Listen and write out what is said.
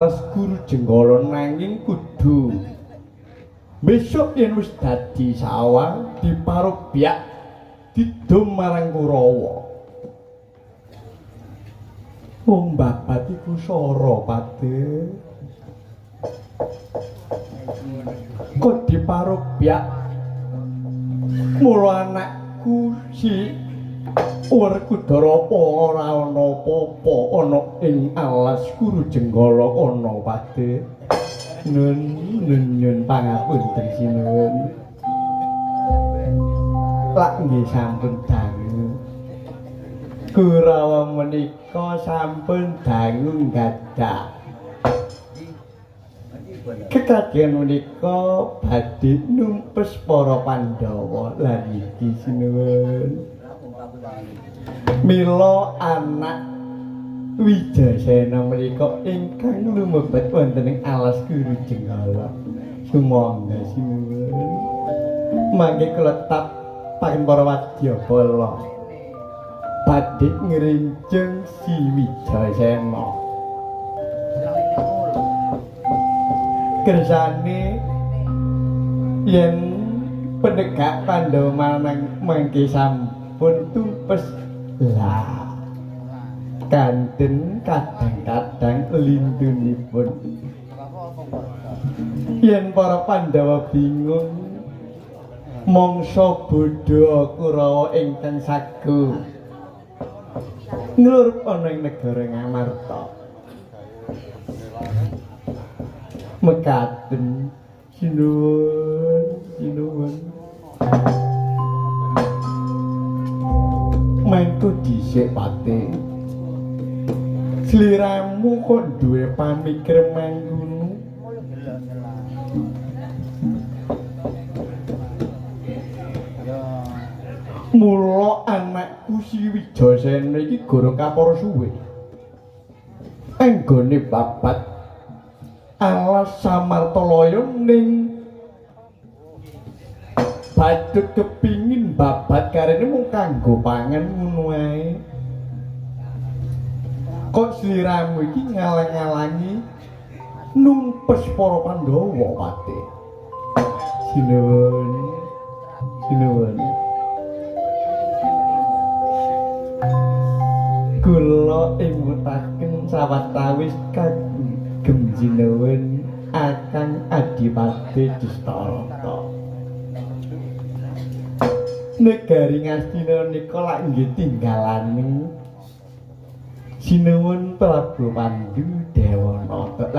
Pas guru jenggala nanging kudu besok yen wis dadi sawang diparubyak didum marang Kurawa. Wong babat iku sora Pate. Kok diparubyak mula anakku si Werkudara ora ana apa-apa ana ing alas guru jenggala ana Pate. Nun pangapunten sinuwun. Lak nggih sampun dangu. Kurawa menika sampun dangu gadhah. Kekagian menika badhe numpes para Pandhawa lan iki sinuwun. Mila anak Wijasena menika ingkang lumebet wonten ing alas guru jenggala. Sumangga sinuwun. Mangke kletak paring para wadyabala badhe ngrinjeng si Wijasena. Kersane yen penegak Pandhawa manang mangke sampun tumpes lah kanten kadang-kadang lindunipun. Yen para Pandhawa bingung mangsa bodha Kurawa ingkang sagu nglurup ana ing negara Ngamarta. Mekaten sinuwun mengko dhisik Pate. Sliramu kok duwe pamikir mangkono? Mula anakku si Wijasena iki goro kapara suwe. Anggone babat alas Samartalaya ning badhe kepingin babat karene mung kanggo pangan ngono wae. Kok sliramu iki ngalang-alangi numpes para Pandhawa Pate. Sinuwun. Kula ingutaken sawetawis kagem jinuwun Akang Adipati Dustarata. Negari Ngastina nika lak nggih tinggalaning sinuwun Prabu Pandhu Dewanata.